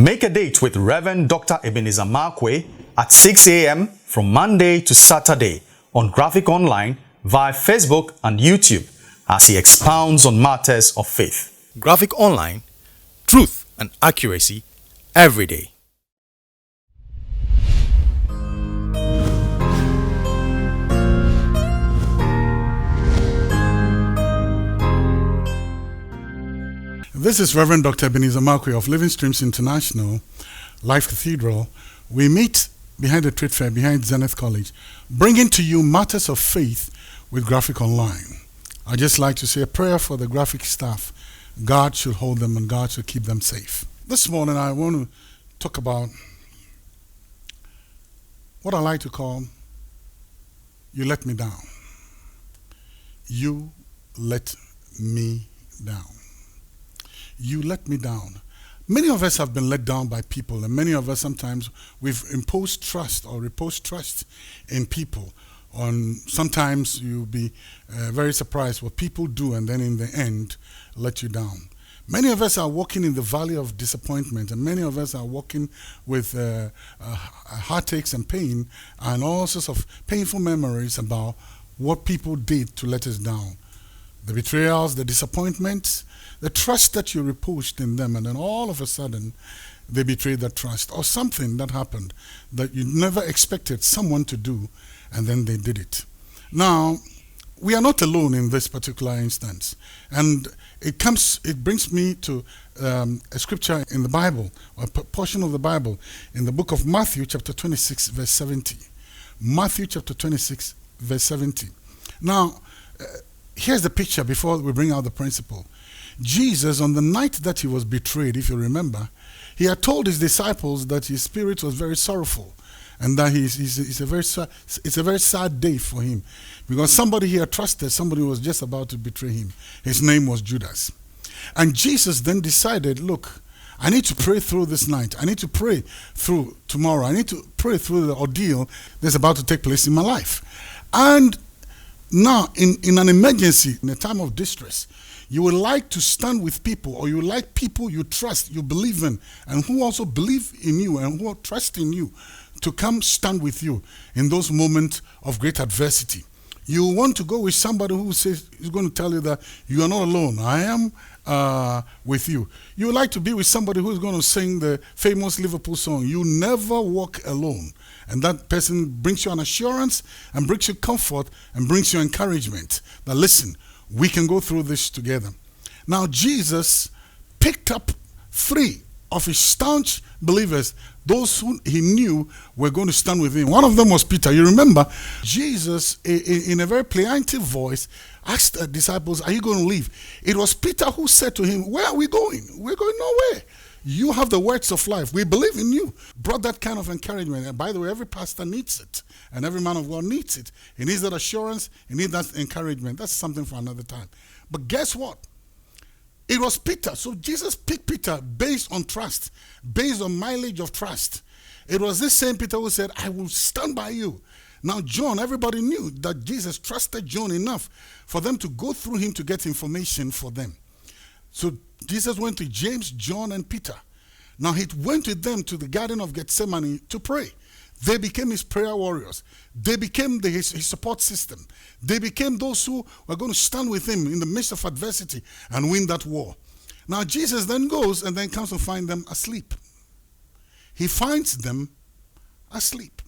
Make a date with Reverend Dr. Ebenezer Markwei at 6 a.m. from Monday to Saturday on Graphic Online via Facebook and YouTube as he expounds on matters of faith. Graphic Online, truth and accuracy every day. This is Reverend Dr. Ebenezer Markwei of Living Streams International, Life Cathedral. We meet behind the trade fair, behind Zenith College, bringing to you matters of faith with Graphic Online. I'd just like to say a prayer for the graphic staff. God should hold them and God should keep them safe. This morning I want to talk about what I like to call, you let me down. You let me down. You let me down. Many of us have been let down by people, and many of us sometimes we've imposed trust or reposed trust in people. Sometimes you'll be very surprised what people do and then in the end let you down. Many of us are walking in the valley of disappointment, and many of us are walking with heartaches and pain and all sorts of painful memories about what people did to let us down. The betrayals, the disappointments, the trust that you reposed in them, and then all of a sudden they betrayed that trust, or something that happened that you never expected someone to do, and then they did it. Now, we are not alone in this particular instance, and it brings me to a scripture in the Bible, or a portion of the Bible, in the book of Matthew chapter 26 verse 70. Matthew chapter 26 verse 70. Now, here's the picture before we bring out the principle. Jesus, on the night that he was betrayed, if you remember, he had told his disciples that his spirit was very sorrowful, and that it's a very sad day for him, because somebody he had trusted, somebody was just about to betray him. His name was Judas. And Jesus then decided, look, I need to pray through this night. I need to pray through tomorrow. I need to pray through the ordeal that's about to take place in my life. And now, in an emergency, in a time of distress, you would like to stand with people, or you like people you trust, you believe in, and who also believe in you and who trust in you, to come stand with you in those moments of great adversity. You want to go with somebody who is going to tell you that you are not alone. I am with you. You would like to be with somebody who is going to sing the famous Liverpool song, "You Never Walk Alone." And that person brings you an assurance and brings you comfort and brings you encouragement that, listen, we can go through this together. Now, Jesus picked up 3 of his staunch believers, those who he knew were going to stand with him. One of them was Peter. You remember, Jesus, in a very plaintive voice, asked the disciples, are you going to leave? It was Peter who said to him, where are we going? We're going nowhere. You have the words of life. We believe in you. Brought that kind of encouragement. And by the way, every pastor needs it. And every man of God needs it. He needs that assurance. He needs that encouragement. That's something for another time. But guess what? It was Peter. So Jesus picked Peter based on trust, based on mileage of trust. It was this same Peter who said, I will stand by you. Now, John, everybody knew that Jesus trusted John enough for them to go through him to get information for them. So Jesus went to James, John, and Peter. Now he went with them to the Garden of Gethsemane to pray. They became his prayer warriors. They became his support system. They became those who were going to stand with him in the midst of adversity and win that war. Now Jesus then goes and then comes to find them asleep. He finds them asleep.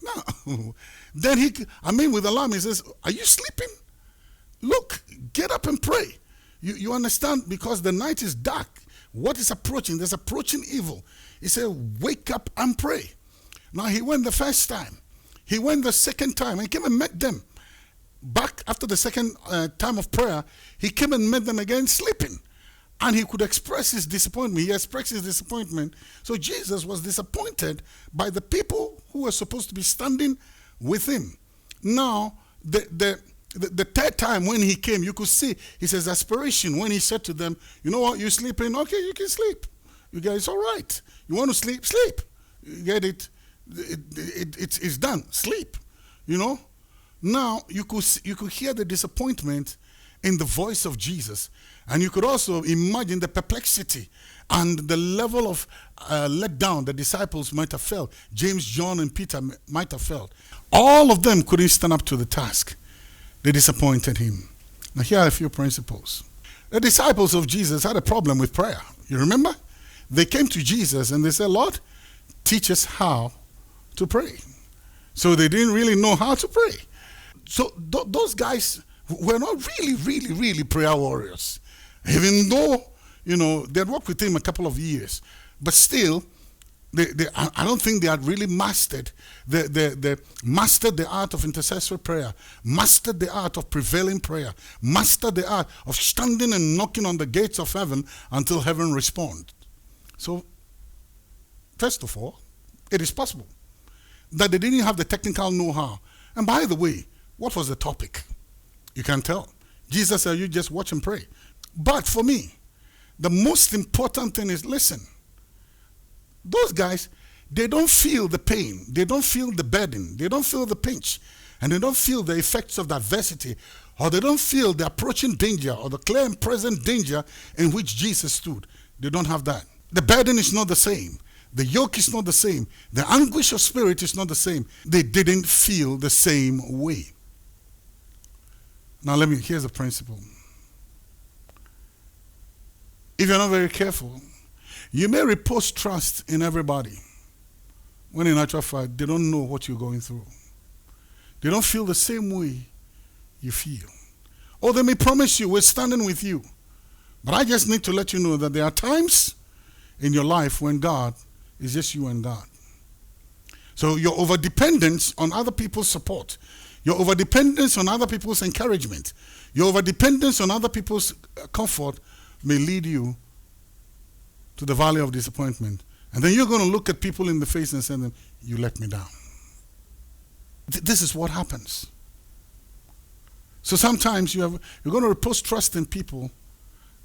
Now, then with alarm, he says, are you sleeping? Look, get up and pray. You understand, because the night is dark. What is approaching? There's approaching evil. He said, wake up and pray. Now, he went the first time. He went the second time and came and met them. Back after the second time of prayer, he came and met them again sleeping. And he could express his disappointment. He expressed his disappointment. So Jesus was disappointed by the people who were supposed to be standing with him. Now, the third time when he came, you could see his exasperation when he said to them, you know what, you're sleeping? Okay, you can sleep. You guys, it's all right. You want to sleep? Sleep. You get it? It's done. Sleep. You know? Now, you could hear the disappointment in the voice of Jesus. And you could also imagine the perplexity and the level of letdown the disciples might have felt. James, John, and Peter might have felt. All of them couldn't stand up to the task. They disappointed him. Now here are a few principles. The disciples of Jesus had a problem with prayer. You remember? They came to Jesus and they said, Lord, teach us how to pray. So they didn't really know how to pray. So those guys were not really prayer warriors. Even though, they had worked with him a couple of years. But still, I don't think they had really mastered mastered the art of intercessory prayer, mastered the art of prevailing prayer, mastered the art of standing and knocking on the gates of heaven until heaven responds. So, first of all, it is possible that they didn't have the technical know-how. And by the way, what was the topic? You can tell. Jesus said, you just watch and pray. But for me, the most important thing is, listen, those guys, they don't feel the pain, they don't feel the burden, they don't feel the pinch, and they don't feel the effects of the adversity, or they don't feel the approaching danger or the clear and present danger in which Jesus stood. They don't have that. The burden is not the same. The yoke is not the same. The anguish of spirit is not the same. They didn't feel the same way. Now here's the principle. If you're not very careful, you may repose trust in everybody when in actual fact they don't know what you're going through. They don't feel the same way you feel. Or they may promise you, we're standing with you. But I just need to let you know that there are times in your life when God is just you and God. So your overdependence on other people's support, your overdependence on other people's encouragement, your overdependence on other people's comfort may lead you to the valley of disappointment. And then you're going to look at people in the face and say to them, you let me down. This is what happens. So sometimes you're going to repose trust in people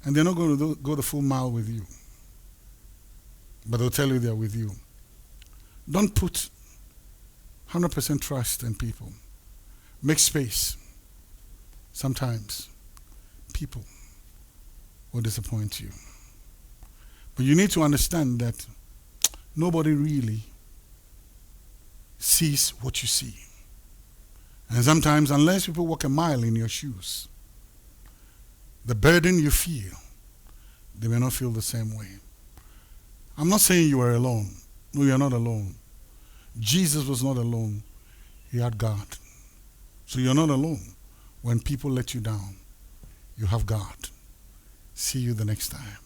and they're not going to go the full mile with you. But they'll tell you they're with you. Don't put 100% trust in people. Make space. Sometimes people will disappoint you. But you need to understand that nobody really sees what you see. And sometimes, unless people walk a mile in your shoes, the burden you feel, they may not feel the same way. I'm not saying you are alone. No, you're not alone. Jesus was not alone. He had God. So you're not alone. When people let you down, you have God. See you the next time.